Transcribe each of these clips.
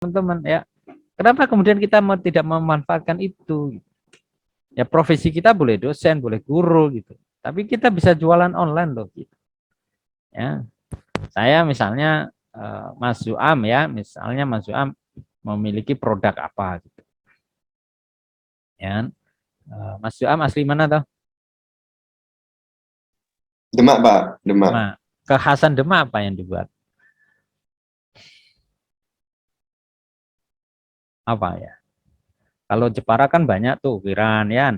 teman-teman ya. Kenapa kemudian kita tidak memanfaatkan itu? Ya profesi kita boleh dosen, boleh guru gitu. Tapi kita bisa jualan online loh gitu. Ya, saya misalnya Mas Zuam ya, misalnya Mas Zuam memiliki produk apa gitu. Ya, Mas Zuam asli mana toh? Demak, Pak. Demak. Demak. Kekhasan Demak apa yang dibuat? Apa ya? Kalau Jepara kan banyak tuh, Wiran ya.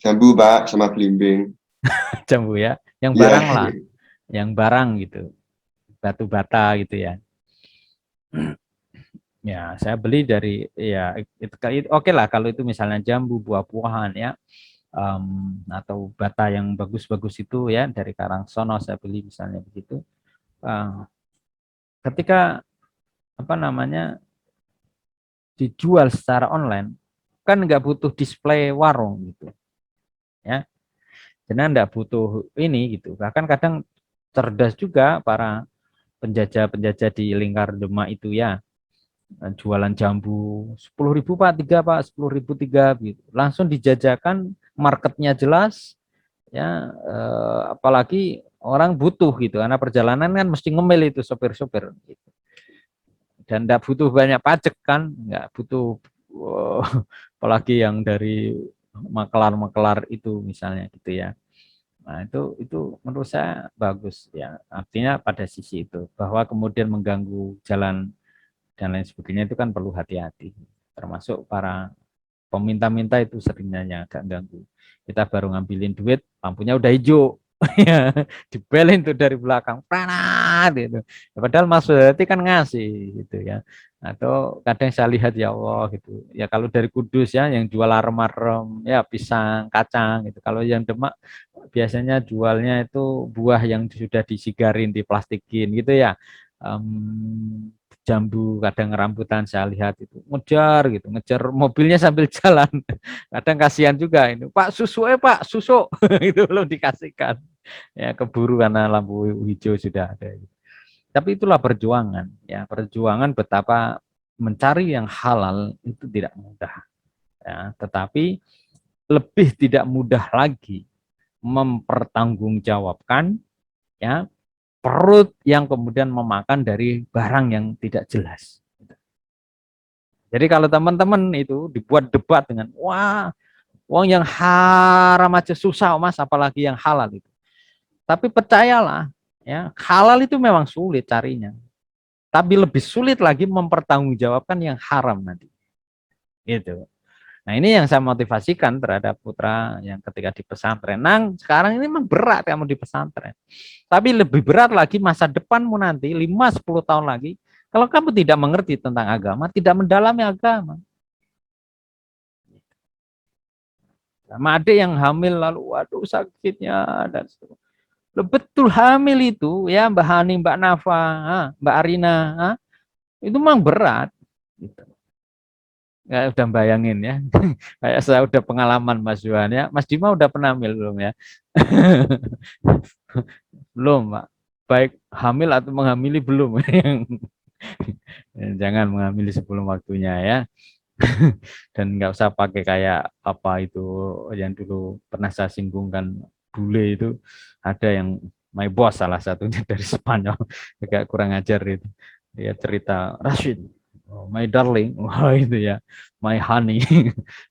Jambu, Pak, sama belimbing. Jambu ya. Yang Iya. barang lah, yang barang gitu. Batu bata gitu ya. Ya, saya beli dari ya itu oke lah kalau itu misalnya jambu, buah-buahan ya, atau bata yang bagus-bagus itu ya dari Karangsono saya beli misalnya begitu. Uh, Ketika apa namanya dijual secara online kan nggak butuh display warung gitu ya, karena nggak butuh ini gitu. Bahkan kadang cerdas juga para penjajah-penjajah di lingkar Demak itu ya, jualan jambu 10.000 Pak, tiga Pak, 10.000 tiga gitu. Langsung dijajakan, marketnya jelas ya, apalagi orang butuh gitu karena perjalanan kan mesti ngemil itu sopir-sopir gitu. Dan tidak butuh banyak pajak kan, nggak butuh apalagi yang dari makelar-makelar itu misalnya gitu ya. Nah, itu menurut saya bagus ya. Artinya pada sisi itu bahwa kemudian mengganggu jalan dan lain sebagainya itu kan perlu hati-hati. Termasuk para peminta-minta itu seringnya agak ganggu. Kita baru ngambilin duit, lampunya udah hijau. Ya, dibelin tuh dari belakang, pranat gitu. Ya, padahal Mas Hati kan ngasih gitu ya. Atau kadang saya lihat ya Allah gitu. Ya kalau dari Kudus ya yang jual arem-arem, ya pisang, kacang gitu. Kalau yang Demak biasanya jualnya itu buah yang sudah disigarin, diplastikin gitu ya. Jambu, kadang rambutan saya lihat itu ngejar gitu, ngejar mobilnya sambil jalan. Kadang kasihan juga ini, Pak susu Pak susu itu belum dikasihkan. Ya keburu karena lampu hijau sudah ada. Tapi itulah perjuangan ya, perjuangan betapa mencari yang halal itu tidak mudah ya, tetapi lebih tidak mudah lagi mempertanggungjawabkan ya perut yang kemudian memakan dari barang yang tidak jelas. Jadi kalau teman-teman itu dibuat debat dengan wah, wong yang haram aja susah Mas, apalagi yang halal itu. Tapi percayalah, ya, halal itu memang sulit carinya. Tapi lebih sulit lagi mempertanggungjawabkan yang haram nanti. Gitu. Nah, ini yang saya motivasikan terhadap putra yang ketika di pesantren. Nang, sekarang ini memang berat kamu di pesantren. Tapi lebih berat lagi masa depanmu nanti 5-10 tahun lagi kalau kamu tidak mengerti tentang agama, tidak mendalami agama. Sama adik yang hamil lalu waduh sakitnya dan seterusnya. Betul hamil itu ya Mbak Hani, Mbak Nafa, Mbak Arina, itu memang berat. Gitu. Ya, udah bayangin ya. Kayak saya udah pengalaman Mas Juan ya. Mas Dima udah pernah hamil belum ya? Belum, Pak. Baik hamil atau menghamili belum. Jangan menghamili sebelum waktunya ya. Dan nggak usah pakai kayak apa itu yang dulu pernah saya singgungkan, bule itu ada yang my boss salah satunya dari Spanyol agak kurang ajar itu, dia cerita Rashid, oh, my darling, wah itu ya, my honey,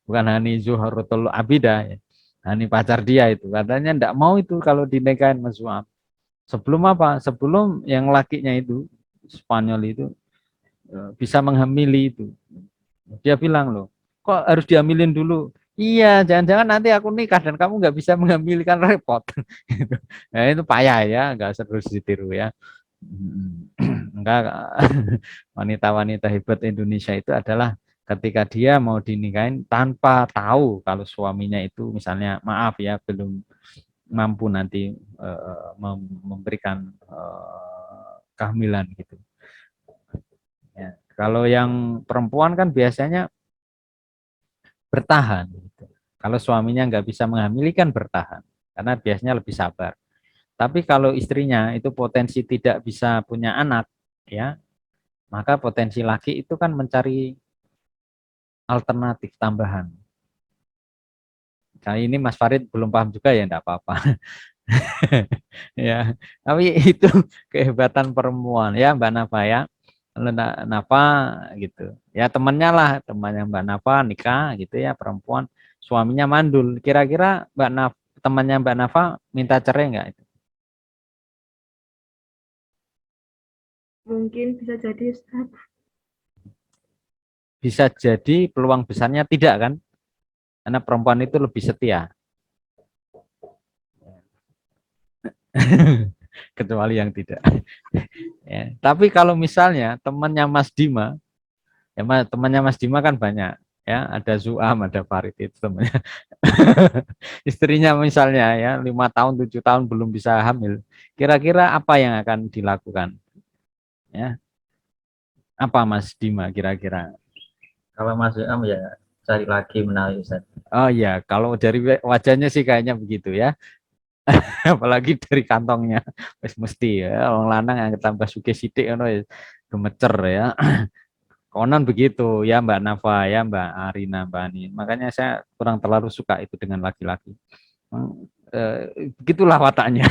bukan honey Zuhratul Abida ya. Honey pacar dia itu katanya ndak mau itu kalau dinikahin Mas Suam. Sebelum apa? Sebelum yang lakinya itu Spanyol itu bisa menghamili itu. Dia bilang loh, kok harus diambilin dulu? Iya, jangan-jangan nanti aku nikah dan kamu nggak bisa mengambilkan repot. Gitu. Nah, itu payah ya, nggak seru ditiru ya. Enggak, wanita-wanita hebat Indonesia itu adalah ketika dia mau dinikahin tanpa tahu kalau suaminya itu misalnya maaf ya belum mampu nanti memberikan kehamilan gitu. Ya. Kalau yang perempuan kan biasanya bertahan gitu. Kalau suaminya nggak bisa menghamili kan bertahan karena biasanya lebih sabar. Tapi kalau istrinya itu potensi tidak bisa punya anak ya, maka potensi laki itu kan mencari alternatif tambahan. Kali ini Mas Farid belum paham juga ya enggak apa-apa. Ya, tapi itu kehebatan perempuan ya Mbak Nafa ya. Kalau Nafa gitu. Ya temannya lah, temannya Mbak Nafa nikah gitu ya perempuan, suaminya mandul. Kira-kira temannya Mbak Nafa minta cerai enggak itu? Mungkin bisa jadi Ustaz. Bisa jadi peluang besarnya tidak kan? Karena perempuan itu lebih setia. Kecuali yang tidak. Ya. Tapi kalau misalnya temannya Mas Dima, ya temannya Mas Dima kan banyak, ya ada Zuam, ada Farid itu temannya. Istrinya misalnya ya 5 tahun 7 tahun belum bisa hamil, kira-kira apa yang akan dilakukan? Ya, apa Mas Dima kira-kira? Kalau Mas Am ya cari lagi menawi Ustaz. Oh ya, kalau dari wajahnya sih kayaknya begitu ya. Apalagi dari kantongnya, wis mesti ya. Orang lanang yang tambah suge sidik ngono ya, gemecer ya. Konon begitu ya Mbak Nafa ya Mbak Arina Mbak Ani. Makanya saya kurang terlalu suka itu dengan laki-laki. Begitulah wataknya.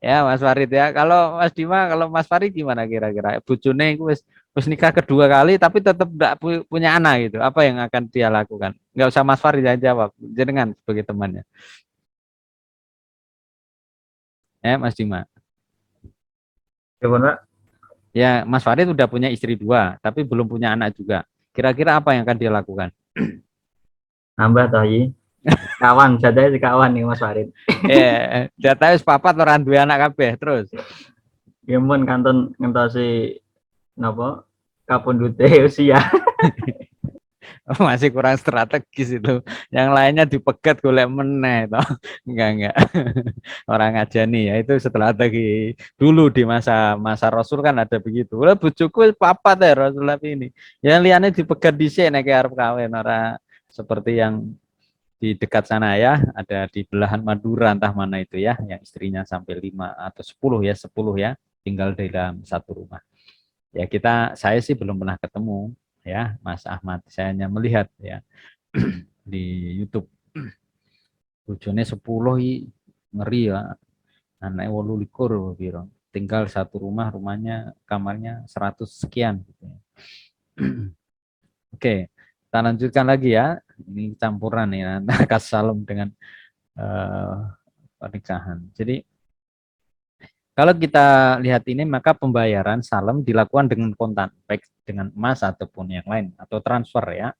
Ya Mas Farid ya. Kalau Mas Dima, kalau Mas Farid gimana kira-kira? Bojone iku wis nikah kedua kali tapi tetap enggak punya anak gitu. Apa yang akan dia lakukan? Enggak usah Mas Farid yang jawab, jenengan sebagai temannya. Ya Mas Dima. Gimana Pak? Ya Mas Farid udah punya istri dua, tapi belum punya anak juga. Kira-kira apa yang akan dia lakukan? Nambah toh yi. Kawan, jadinya si kawan nih Mas Farid. Data wis papat orang dua anak kabeh terus. Ya mun kanton ngentosi napa kapundhute usia. Masih kurang strategis itu. Yang lainnya dipegat golek meneh toh. Enggak. Orang ngajani ya itu strategi. Dulu di masa Rasul kan ada begitu. Lah bojoku papat ya Rasul tapi ini. Yang liane dipegat dhisik nek arep kawin ora seperti yang di dekat sana ya, ada di belahan Madura entah mana itu ya, yang istrinya sampai 5 atau 10 ya, 10 ya, tinggal di dalam satu rumah. Ya saya sih belum pernah ketemu ya, Mas Ahmad. Saya hanya melihat ya di YouTube. Bojone 10 ngeri ya. Anaknya 28 biro. Tinggal satu rumah, rumahnya kamarnya 100 sekian gitu ya. Oke, kita lanjutkan lagi ya. Ini campuran nih antara kasalum dengan pernikahan. Jadi kalau kita lihat ini maka pembayaran salem dilakukan dengan kontan, baik dengan emas ataupun yang lain atau transfer ya.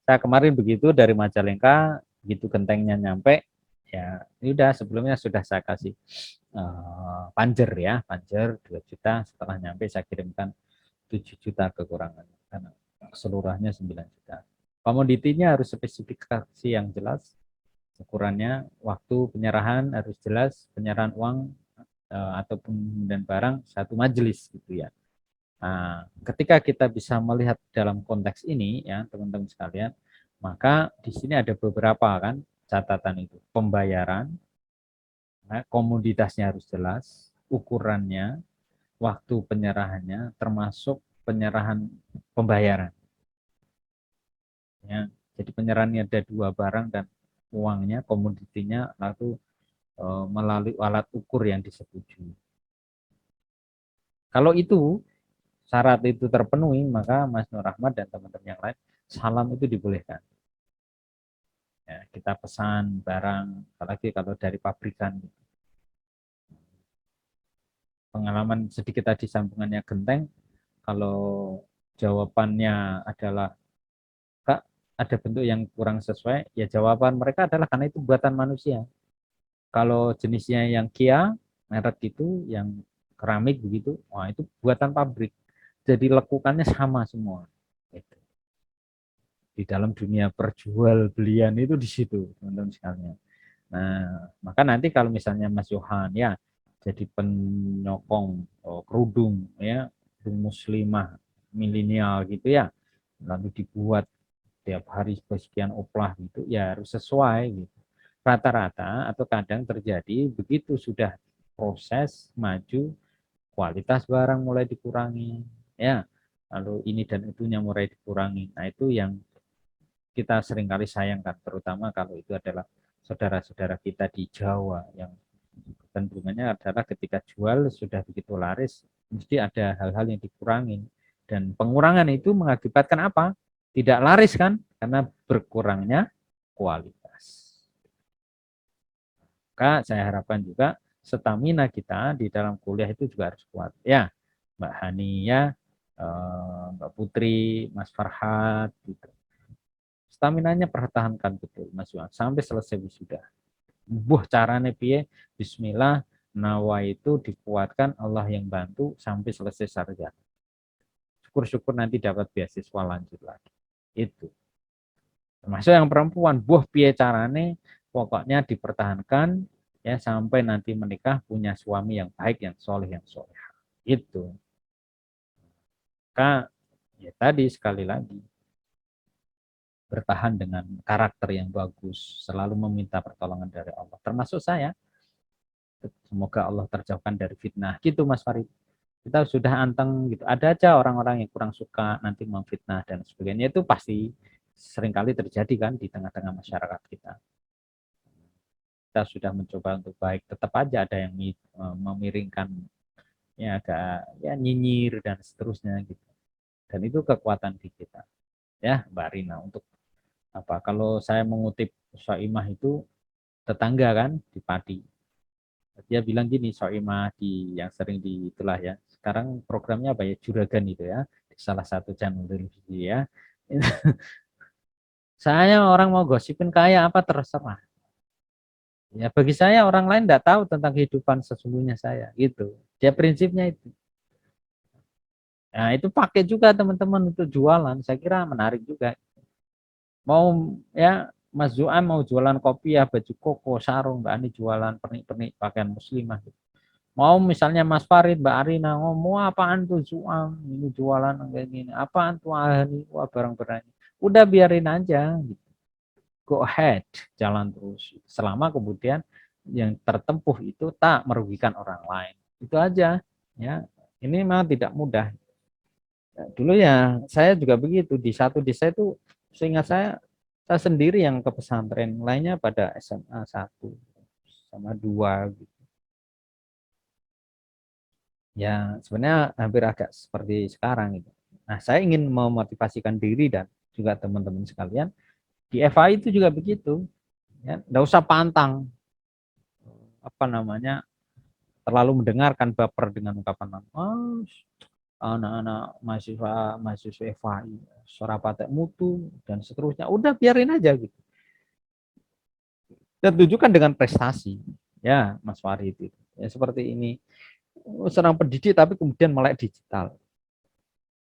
Saya kemarin begitu dari Majalengka, begitu gentengnya nyampe, ya udah sebelumnya sudah saya kasih panjer ya, panjer 2 juta, setelah nyampe saya kirimkan 7 juta kekurangan karena keseluruhannya 9 juta. Komoditinya harus spesifikasi yang jelas, ukurannya, waktu penyerahan harus jelas, penyerahan uang ataupun dan barang satu majelis gitu ya. Nah, ketika kita bisa melihat dalam konteks ini ya teman-teman sekalian, maka di sini ada beberapa kan catatan itu. Pembayaran, nah, komoditasnya harus jelas, ukurannya, waktu penyerahannya, termasuk penyerahan pembayaran. Ya, jadi penyerahannya ada 2 barang dan uangnya, komoditinya, lalu melalui alat ukur yang disetujui. Kalau itu syarat itu terpenuhi, maka Mas Nur Ahmad dan teman-teman yang lain, salam itu dibolehkan. Ya, kita pesan barang, apalagi kalau dari pabrikan. Pengalaman sedikit tadi sambungannya genteng, kalau jawabannya adalah Kak, ada bentuk yang kurang sesuai, ya jawaban mereka adalah karena itu buatan manusia. Kalau jenisnya yang Kia, merek itu, yang keramik begitu, wah itu buatan pabrik. Jadi lekukannya sama semua. Gitu. Di dalam dunia perjualbelian itu di situ, teman-teman sekalian. Nah, maka nanti kalau misalnya Mas Yohan ya jadi penyokong kerudung ya, muslimah milenial gitu ya, lalu dibuat tiap hari sekian oplah gitu, ya harus sesuai gitu. Rata-rata atau kadang terjadi begitu sudah proses maju kualitas barang mulai dikurangi, ya. Lalu ini dan itunya mulai dikurangi. Nah, itu yang kita seringkali sayangkan, terutama kalau itu adalah saudara-saudara kita di Jawa yang kecenderungannya adalah ketika jual sudah begitu laris, mesti ada hal-hal yang dikurangi. Dan pengurangan itu mengakibatkan apa? Tidak laris kan? Karena berkurangnya kualitas. Maka saya harapkan juga stamina kita di dalam kuliah itu juga harus kuat. Ya, Mbak Hani ya, Mbak Putri, Mas Farhat, gitu. Staminanya pertahankan betul, Mas Yuan, sampai selesai wisuda. Buh carane piye? Bismillah, nawa itu dikuatkan, Allah yang bantu sampai selesai sarjana. Syukur-syukur nanti dapat beasiswa lanjut lagi. Itu. Termasuk yang perempuan, buh piye carane, pokoknya dipertahankan ya sampai nanti menikah punya suami yang baik, yang soleh, yang soleh. Itu. Maka ya tadi sekali lagi bertahan dengan karakter yang bagus, selalu meminta pertolongan dari Allah. Termasuk saya, semoga Allah terjauhkan dari fitnah. Gitu Mas Farid. Kita sudah anteng gitu. Ada aja orang-orang yang kurang suka nanti memfitnah dan sebagainya. Itu pasti seringkali terjadi kan di tengah-tengah masyarakat kita. Kita sudah mencoba untuk baik, tetap aja ada yang memiringkan, ya agak ya nyinyir dan seterusnya gitu. Dan itu kekuatan di kita. Ya, Mbak Rina, untuk apa? Kalau saya mengutip Soimah itu tetangga kan di Pati. Dia bilang gini, Soimah di yang sering di itulah ya. Sekarang programnya apa ya? Juragan itu ya, di salah satu channel televisi ya. Saya orang mau gosipin kayak apa terserah. Ya bagi saya orang lain tidak tahu tentang kehidupan sesungguhnya saya, gitu. Dia prinsipnya itu. Nah itu pakai juga teman-teman untuk jualan. Saya kira menarik juga. Mau ya Mas Zuan mau jualan kopi ya, baju koko, sarung, Mbak Ani jualan pernik-pernik pakaian muslimah. Gitu. Mau misalnya Mas Farid, Mbak Arina ngomong apaan tuh Zuan, ini jualan kayak gini, apaan tuh Ani, wah barang-barang. Udah biarin aja. Gitu. Go ahead, jalan terus. Selama kemudian yang tertempuh itu tak merugikan orang lain. Itu aja. Ya, ini memang tidak mudah. Dulu ya saya juga begitu, di satu desa itu seingat saya sendiri yang ke pesantren, lainnya pada SMA 1 sama 2 gitu. Ya sebenarnya hampir agak seperti sekarang gitu. Nah saya ingin memotivasikan diri dan juga teman-teman sekalian di FA itu juga begitu, ya nggak usah pantang apa namanya terlalu mendengarkan baper dengan ungkapan anak-anak mahasiswa FAI Surapatek mutu dan seterusnya, udah biarin aja gitu dan tunjukkan dengan prestasi ya Mas Farid itu ya seperti ini, serang pendidik tapi kemudian melek digital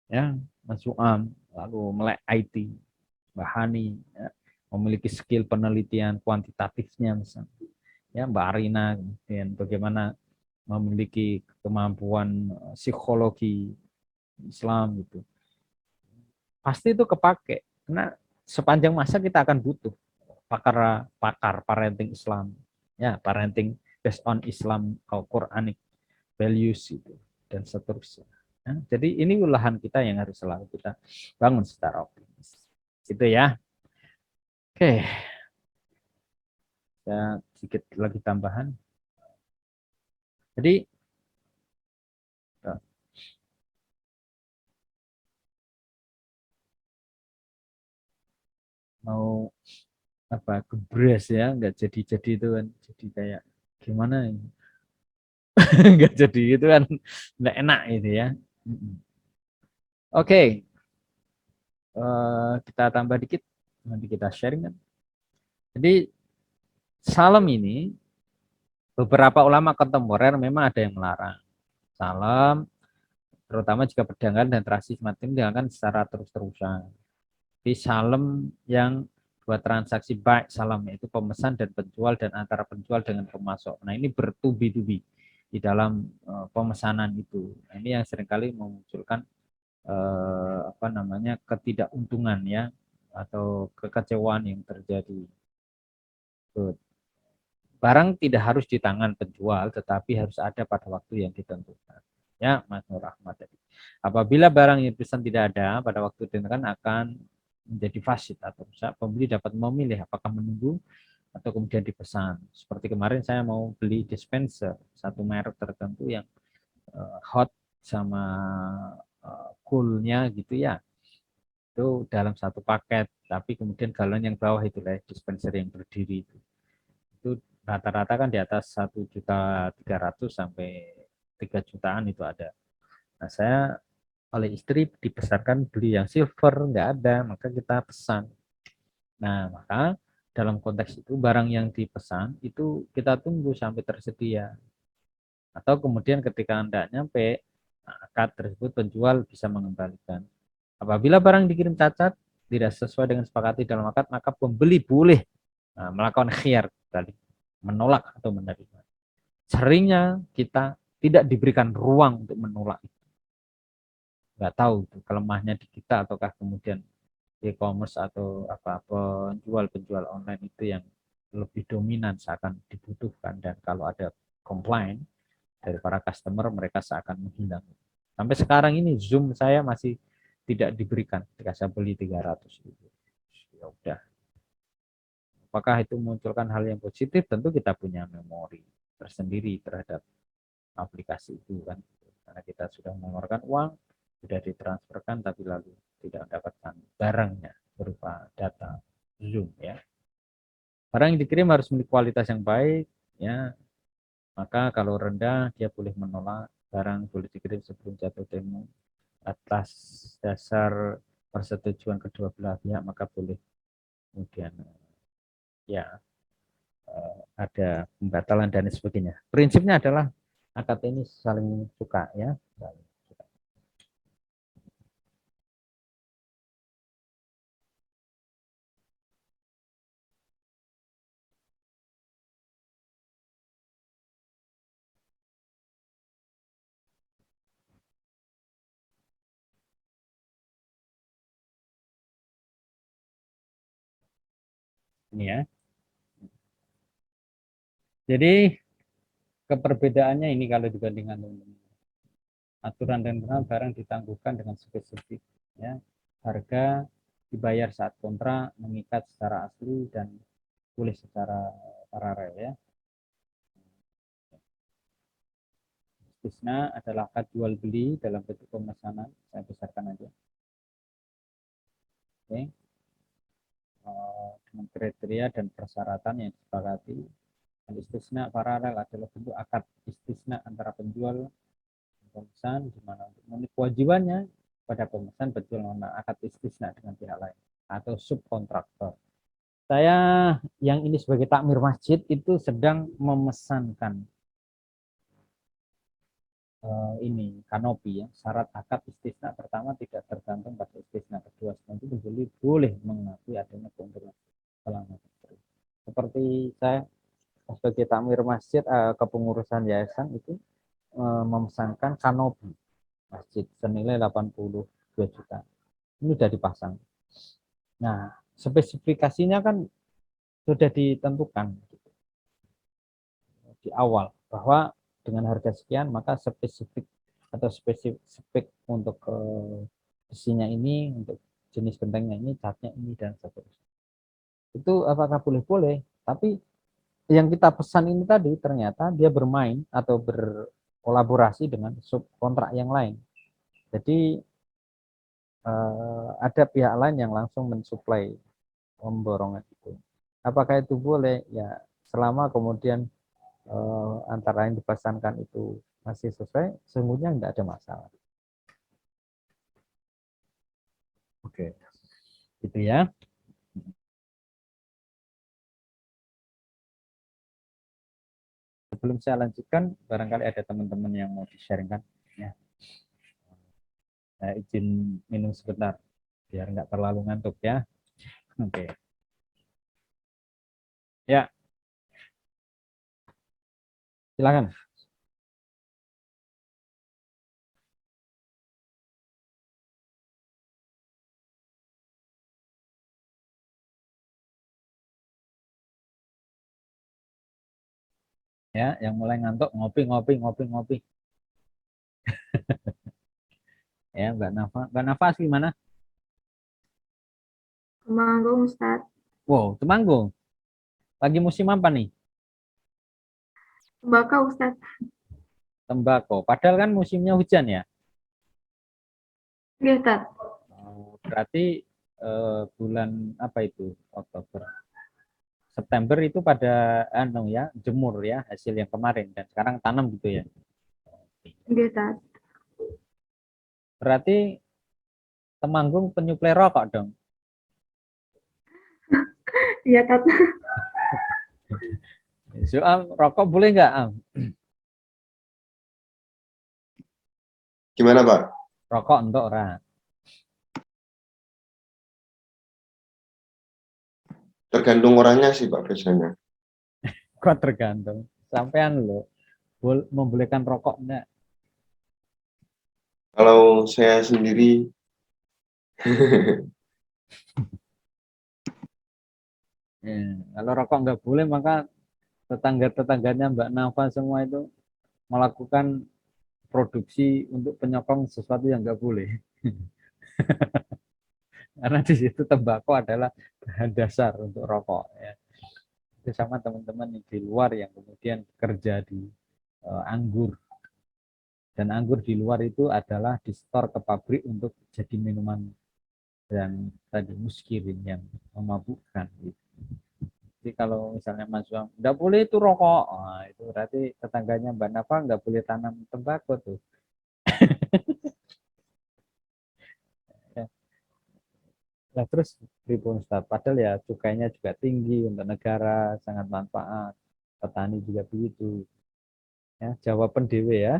ya Mas Suam, lalu melek IT Mbak Hani ya, memiliki skill penelitian kuantitatifnya misalnya ya Mbak Arina, kemudian bagaimana memiliki kemampuan psikologi Islam gitu. Pasti itu kepake karena sepanjang masa kita akan butuh pakar parenting Islam ya, parenting based on Islam Quranic values itu dan seterusnya ya, jadi ini ulahan kita yang harus selalu kita bangun secara optimis itu ya. Oke, ya sedikit lagi tambahan, jadi mau apa gebres ya nggak jadi itu kan, jadi kayak gimana ini nggak jadi itu kan nggak enak itu ya. Oke, kita tambah dikit nanti kita sharing kan. Jadi salam ini beberapa ulama kontemporer memang ada yang melarang salam, terutama jika perdagangan dan transaksi semacam ini dilakukan secara terus-terusan. Di salam yang buat transaksi baik salam yaitu pemesan dan penjual dan antara penjual dengan pemasok. Nah ini bertubi-tubi di dalam pemesanan itu. Nah, ini yang seringkali memunculkan apa namanya ketidakuntungan ya atau kekecewaan yang terjadi. Barang tidak harus di tangan penjual, tetapi harus ada pada waktu yang ditentukan. Ya, Mas Nur Ahmad tadi. Apabila barang yang dipesan tidak ada pada waktu ditentukan akan menjadi fasid atau rusak, pembeli dapat memilih apakah menunggu atau kemudian dipesan. Seperti kemarin saya mau beli dispenser satu merek tertentu yang hot sama coolnya gitu ya. Itu dalam satu paket, tapi kemudian galon yang bawah itu lah dispenser yang berdiri itu rata-rata kan di atas 1.300.000 sampai 3 jutaan itu ada. Nah, saya oleh istri dibesarkan beli yang silver nggak ada, maka kita pesan. Nah, maka dalam konteks itu barang yang dipesan itu kita tunggu sampai tersedia. Atau kemudian ketika Anda nyampe, akad tersebut penjual bisa mengembalikan. Apabila barang dikirim cacat, tidak sesuai dengan sepakati dalam akad, maka pembeli boleh melakukan khiyar tadi, menolak atau menerima. Seringnya kita tidak diberikan ruang untuk menolak. Nggak tahu itu kelemahnya di kita ataukah kemudian e-commerce atau apa penjual-penjual online itu yang lebih dominan seakan dibutuhkan, dan kalau ada komplain dari para customer mereka seakan menghilang. Sampai sekarang ini Zoom saya masih tidak diberikan ketika saya beli 300 ribu. Ya udah. Apakah itu munculkan hal yang positif? Tentu kita punya memori tersendiri terhadap aplikasi itu kan. Karena kita sudah mengeluarkan uang, sudah ditransferkan tapi lalu tidak mendapatkan barangnya berupa data Zoom ya. Barang yang dikirim harus memiliki kualitas yang baik ya. Maka kalau rendah dia boleh menolak, barang boleh dikirim sebelum jatuh tempo atas dasar persetujuan kedua belah pihak, maka boleh kemudian ya ada pembatalan dan sebagainya. Prinsipnya adalah akad ini saling suka ya. Ini ya. Jadi keperbedaannya ini kalau dibandingkan aturan dan barang ditangguhkan dengan spesifik ya. Harga dibayar saat kontrak, mengikat secara asli dan boleh secara paralel ya. Istisna adalah akad jual beli dalam bentuk pemesanan. Saya besarkan aja. Oke. Dengan kriteria dan persyaratan yang disepakati. Istisna paralel adalah bentuk akad istisna antara penjual dan pemesan, di mana untuk memenuhi kewajibannya pada pemesan penjual mengenai akad istisna dengan pihak lain atau subkontraktor. Saya yang ini sebagai takmir masjid itu sedang memesankan ini kanopi ya. Syarat akad istisna pertama tidak tergantung pada istisna kedua, nanti boleh mengakui adanya keuntungan selama seperti saya sebagai takmir masjid kepengurusan yayasan itu memesankan kanopi masjid senilai 82 juta. Ini sudah dipasang. Nah, spesifikasinya kan sudah ditentukan di awal bahwa dengan harga sekian maka spesifik atau spesifik untuk besinya ini, untuk jenis gentengnya ini, catnya ini dan seterusnya. Itu apakah boleh-boleh? Tapi yang kita pesan ini tadi ternyata dia bermain atau berkolaborasi dengan subkontrak yang lain. Jadi ada pihak lain yang langsung mensuplai pemborongan itu. Apakah itu boleh? Ya, selama kemudian antara yang dipesankan itu masih sesuai, sesungguhnya tidak ada masalah. Oke, gitu ya. Sebelum saya lanjutkan, barangkali ada teman-teman yang mau di-sharingkan. Ya. Saya izin minum sebentar, biar nggak terlalu ngantuk ya. Oke. Ya, silakan. Ya, yang mulai ngantuk ngopi. Ya, Mbak Nafa. Mbak Nafa asli mana? Temanggung, Ustaz. Wow, Temanggung. Lagi musim apa nih? Tembakau, Ustaz. Tembakau. Padahal kan musimnya hujan ya. Iya, Ustaz. Berarti bulan apa itu? Oktober. September itu pada anu ya, jemur ya hasil yang kemarin dan sekarang tanam gitu ya. Iya, Ustaz. Berarti Temanggung penyuplai rokok dong. Iya, Ustaz. Soal rokok boleh nggak, Am? Gimana, Pak? Rokok untuk orang. Tergantung orangnya sih, Pak, biasanya. Kok tergantung. Sampean lo membolehkan rokok enggak? Kalau saya sendiri, Ya, kalau rokok nggak boleh maka tetangga-tetangganya Mbak Nafa semua itu melakukan produksi untuk penyokong sesuatu yang nggak boleh. Karena di situ tembakau adalah bahan dasar untuk rokok. Ya. Itu sama teman-teman di luar yang kemudian kerja di anggur. Dan anggur di luar itu adalah disetor ke pabrik untuk jadi minuman yang tadi muskirin yang memabukkan. Gitu. Jadi kalau misalnya Mas Wang, nggak boleh itu rokok, itu berarti tetangganya Mbak Nafa nggak boleh tanam tembakau tuh. Ya. Nah, terus pripun Ustaz? Padahal ya cukainya juga tinggi untuk negara, sangat manfaat. Petani juga begitu. Ya, jawaban dewe ya.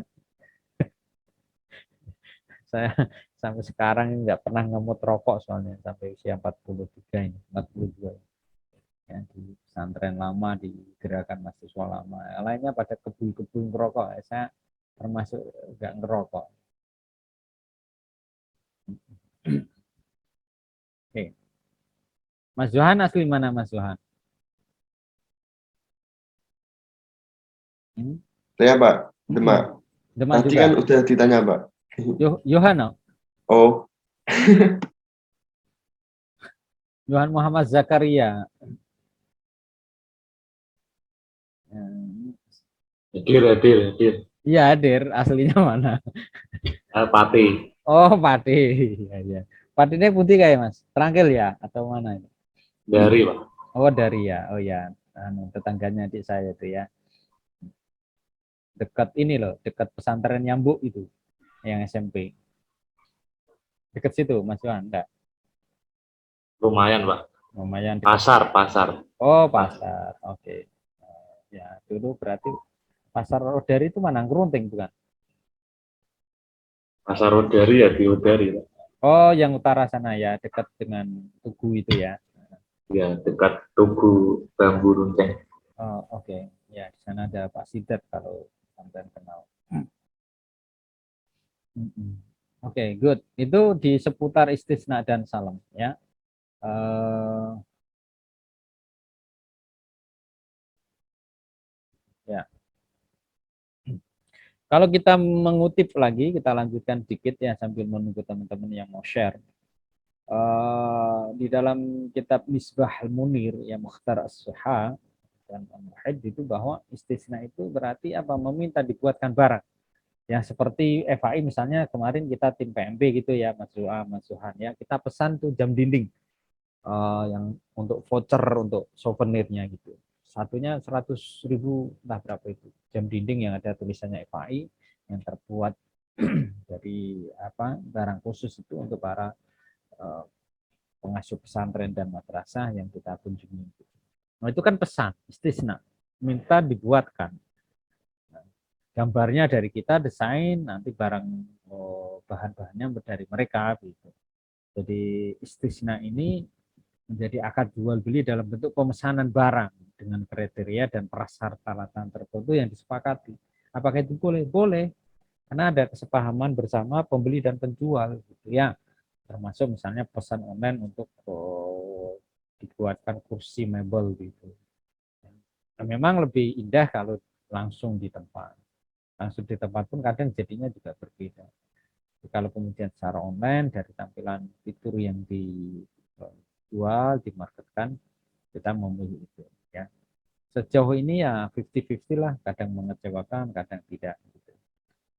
Saya sampai sekarang nggak pernah ngemut rokok soalnya sampai usia 43 ini, 42. Ya, di pesantren lama, di gerakan mahasiswa lama. Yang lainnya pada kebun-kebun ngerokok. Saya termasuk nggak ngerokok. Oke. Mas Johan asli mana Mas Johan? Hmm? saya, Pak, Demak. Demak Tadi juga. kan udah ditanya, Pak. Yohana, Oh, Yohan Muhammad Zakaria. Hmm. Hadir. Iya, hadir. Aslinya mana? Pati. Oh, Pati. Iya, iya. Pati ini putih kayak Mas. Terangkil ya atau mana ini? Dari, Pak. Oh, dari ya. Oh ya, tetangganya adik saya itu ya. Dekat ini loh, dekat pesantren Nyambuk itu, yang SMP. Dekat situ, Mas Yohan, enggak? Lumayan, Pak. Lumayan dekat. Pasar. Oh, pasar. Oke. Ya, dulu berarti pasar Rodari itu mana? Ngerunting bukan? Pasar Udari ya di Udari, Pak. Oh, yang utara sana ya, dekat dengan Tugu itu ya. Ya, dekat Tugu Bambu Runceng. Oh, oke. Ya, di sana ada Pak Sidat kalau sampean kenal. Oke, good. Itu di seputar istisna dan salam ya. Eh, ya. Kalau kita mengutip lagi, kita lanjutkan dikit ya sambil menunggu teman-teman yang mau share. Di dalam kitab Misbah Al-Munir yang Mukhtar As-Suha dan Al-Muhid itu bahwa istisna itu berarti apa? Meminta dibuatkan barang. Ya seperti FAI misalnya kemarin kita tim PMB gitu ya Mas Zuha, Mas Zuhan ya kita pesan tuh jam dinding yang untuk voucher untuk souvenirnya gitu. Satunya 100.000 entah berapa itu jam dinding yang ada tulisannya FAI yang terbuat dari apa barang khusus itu untuk para uh, pengasuh pesantren dan madrasah yang kita kunjungi. Nah itu kan pesan istisna minta dibuatkan. Gambarnya dari kita, desain, nanti barang bahan-bahannya dari mereka gitu. Jadi istisna ini menjadi akad jual beli dalam bentuk pemesanan barang dengan kriteria dan persyaratan tertentu yang disepakati. Apakah itu boleh? Boleh. Karena ada kesepahaman bersama pembeli dan penjual gitu ya. Termasuk misalnya pesan online untuk dibuatkan kursi mebel gitu. Nah, memang lebih indah kalau langsung di tempat. langsung di tempat pun kadang jadinya juga berbeda. Kalau kemudian secara online dari tampilan fitur yang dijual, dimarketkan, kita memilih itu ya. Sejauh ini ya 50-50 lah, kadang mengecewakan, kadang tidak gitu.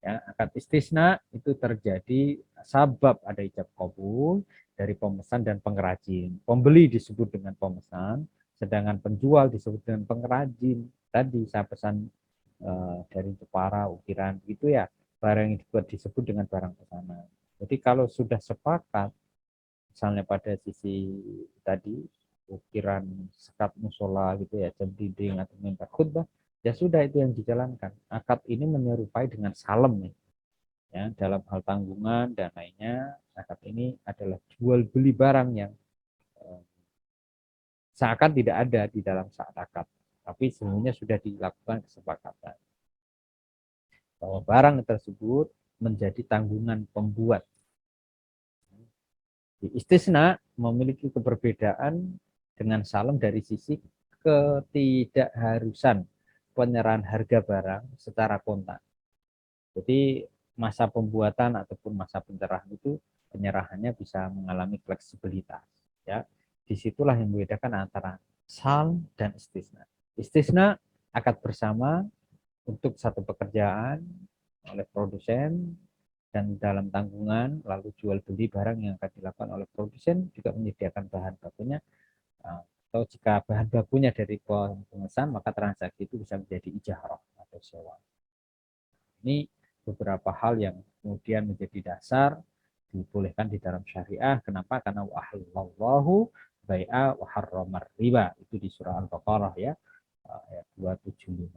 Ya, akad istisna itu terjadi sabab ada ijab kabul dari pemesan dan pengrajin. Pembeli disebut dengan pemesan, sedangkan penjual disebut dengan pengrajin. Tadi saya pesan dari Jepara, ukiran gitu ya, barang yang disebut dengan barang pesanan. Jadi kalau sudah sepakat, misalnya pada sisi tadi ukiran sekat musola gitu ya, jam dinding atau mimbar khutbah, ya sudah itu yang dijalankan. Akad ini menyerupai dengan salem nih. Ya, dalam hal tanggungan dan lainnya, akad ini adalah jual beli barang yang seakan tidak ada di dalam saat akad, tapi sebenarnya sudah dilakukan kesepakatan bahwa barang tersebut menjadi tanggungan pembuat. Di istisna memiliki keberbedaan dengan salem dari sisi ketidakharusan penyerahan harga barang secara kontan. Jadi masa pembuatan ataupun masa pencerahan itu penyerahannya bisa mengalami fleksibilitas. Ya, disitulah yang membedakan antara salm dan istisna. Istisna akad bersama untuk satu pekerjaan oleh produsen dan dalam tanggungan, lalu jual beli barang yang akan dilakukan oleh produsen juga menyediakan bahan bakunya, atau jika bahan bakunya dari pemesan maka transaksi itu bisa menjadi ijarah atau sewa. Ini beberapa hal yang kemudian menjadi dasar dibolehkan di dalam syariah. Kenapa? Karena wahallallahu bai'a wa harramar riba. Itu di surah Al-Baqarah ya, ayat 275.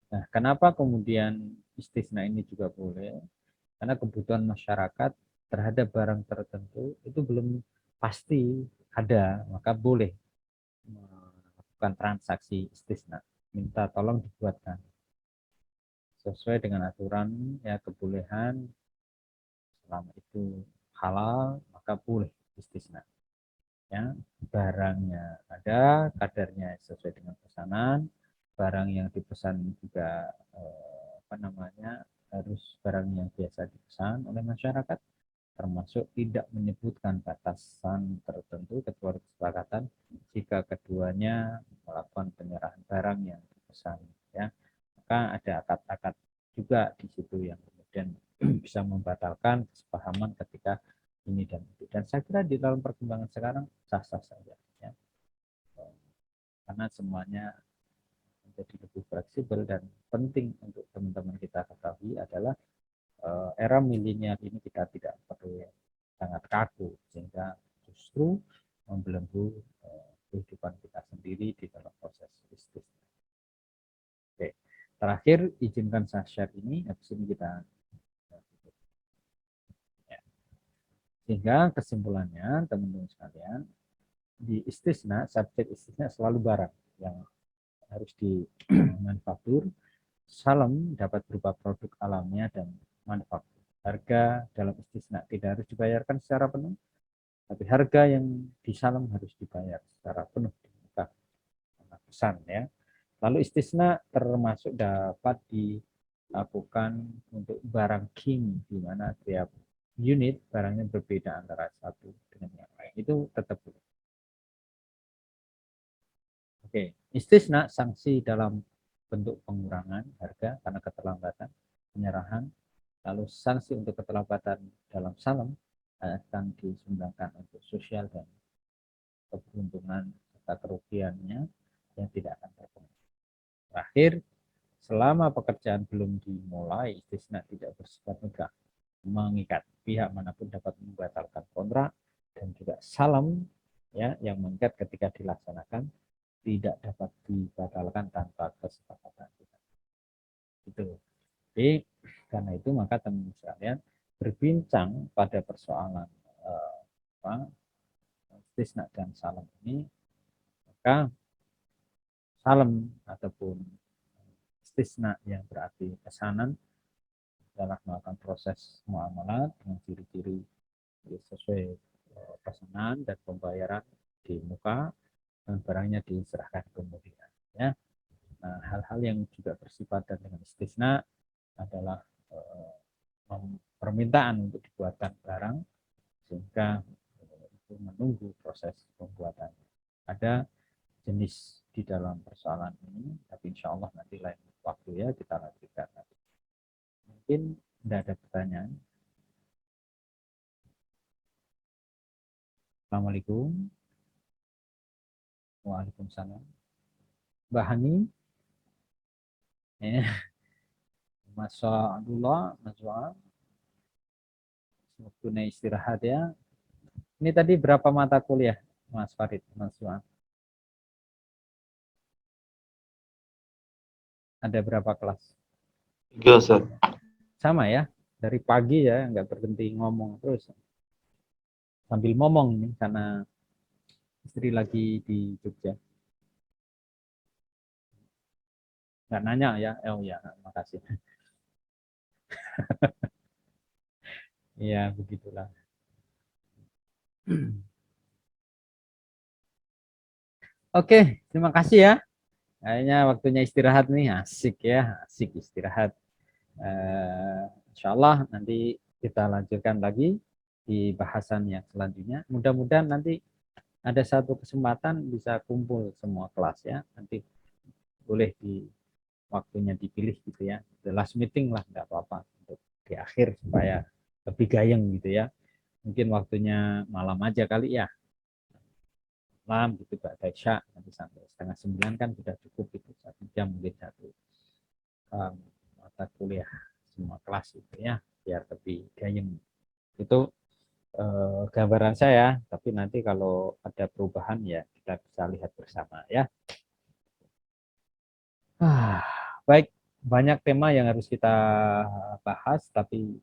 Nah, kenapa kemudian istisna ini juga boleh? Karena kebutuhan masyarakat terhadap barang tertentu itu belum pasti ada, maka boleh melakukan transaksi istisna. Minta tolong dibuatkan sesuai dengan aturan ya, kebolehan selama itu halal maka boleh istisna. Ya, barangnya ada, kadarnya sesuai dengan pesanan, barang yang dipesan juga harus barang yang biasa dipesan oleh masyarakat, termasuk tidak menyebutkan batasan tertentu kecuali kesepakatan jika keduanya melakukan penyerahan barang yang dipesan. Ya, maka ada akad-akad juga di situ yang kemudian bisa membatalkan kesepahaman ketika ini dan itu. Dan saya kira di dalam perkembangan sekarang sah-sah saja ya. Karena semuanya menjadi lebih fleksibel, dan penting untuk teman-teman kita ketahui adalah era milenial ini kita tidak perlu sangat kaku sehingga justru membelenggu kehidupan kita sendiri di dalam proses bisnis. Oke, terakhir izinkan saya share ini, habis ini kita ya. Sehingga kesimpulannya teman-teman sekalian, di istisna, subjek istisna selalu barang yang harus dimanufaktur. Salem dapat berupa produk alamnya dan manufaktur. Harga dalam istisna tidak harus dibayarkan secara penuh, tapi harga yang disalem harus dibayar secara penuh di muka pesan ya. Lalu istisna termasuk dapat dilakukan untuk barang king, di mana tiap unit barangnya berbeda antara satu dengan yang lain. Itu tetap boleh. Oke, istisna sanksi dalam bentuk pengurangan harga karena keterlambatan penyerahan, lalu sanksi untuk keterlambatan dalam salem akan disumbangkan untuk sosial dan keberuntungan serta kerugiannya yang tidak akan terpenuhi. Terakhir, selama pekerjaan belum dimulai, istisna tidak bersifat mengikat. Pihak manapun dapat membatalkan kontrak, dan juga salem ya yang mengikat ketika dilaksanakan tidak dapat dibatalkan tanpa kesepakatan kita. Itu. Jadi karena itu maka teman-teman sekalian berbincang pada persoalan istisna dan salem ini, maka salem ataupun istisna yang berarti pesanan adalah melakukan proses muamalah dengan ciri-ciri sesuai pesanan dan pembayaran di muka dan barangnya diserahkan kemudian ya. Nah, hal-hal yang juga bersifat dan dengan istisna adalah permintaan untuk dibuatkan barang sehingga itu menunggu proses pembuatannya. Ada jenis di dalam persoalan ini, tapi insya Allah nanti lain waktu ya kita lanjutkan. Mungkin tidak ada pertanyaan. Assalamualaikum. Waalaikumsalam. Mbak Hani. Mas Abdullah, Mas Wa'am. Waktunya istirahat ya. Ini tadi berapa mata kuliah, Mas Farid, Mas Wa'am? Ada berapa kelas? 3, Ustaz. Sama ya, dari pagi ya, nggak berhenti ngomong terus. Sambil ngomong nih, karena istri lagi di Jogja. Nggak nanya ya, oh ya, makasih. Ya, begitulah. Oke, terima kasih ya. Kayaknya waktunya istirahat nih, asik ya, asik istirahat. Insya Allah nanti kita lanjutkan lagi di bahasan yang selanjutnya. Mudah-mudahan nanti ada satu kesempatan bisa kumpul semua kelas ya. Nanti boleh di waktunya dipilih gitu ya. The last meeting lah, nggak apa-apa untuk di akhir supaya lebih gayeng gitu ya. Mungkin waktunya malam aja kali ya. Malam gitu Pak Isya nanti sampai 8:30 kan sudah cukup itu 1 jam mungkin satu mata kuliah semua kelas itu ya biar lebih gayeng. Itu gambaran saya, tapi nanti kalau ada perubahan ya kita bisa lihat bersama ya. Baik, banyak tema yang harus kita bahas, tapi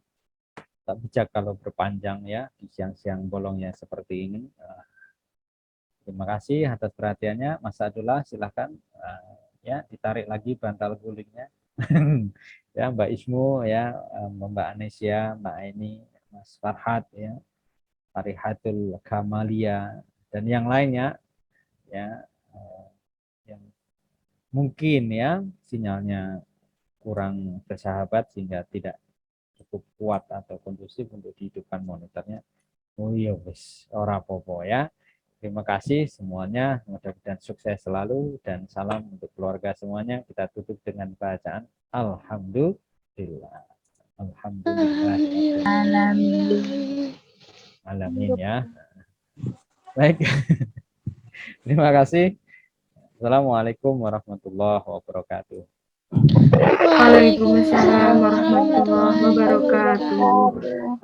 tak bijak kalau berpanjang ya di siang-siang bolongnya seperti ini. Terima kasih atas perhatiannya, Mas Abdullah. Silahkan ya ditarik lagi bantal gulingnya. Ya, Mbak Ismu ya, Mbak Anesia, Mbak Aini, Mas Farhat ya, Farihatul Kamalia dan yang lainnya ya, yang mungkin ya sinyalnya kurang bersahabat sehingga tidak cukup kuat atau kondusif untuk dihidupkan monitornya. Oh iya wis, ora popo ya. Terima kasih semuanya, mudah-mudahan sukses selalu dan salam untuk keluarga semuanya. Kita tutup dengan bacaan Alhamdulillah. Alhamdulillah. Alamin ya. Baik. Terima kasih. Assalamualaikum warahmatullahi wabarakatuh. Waalaikumsalam warahmatullahi wabarakatuh.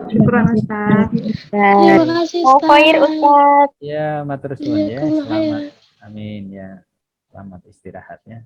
Syukuran Ustaz. Terima kasih, Ustaz. Ya, matur suwun ya. Selamat. Amin ya. Selamat istirahatnya.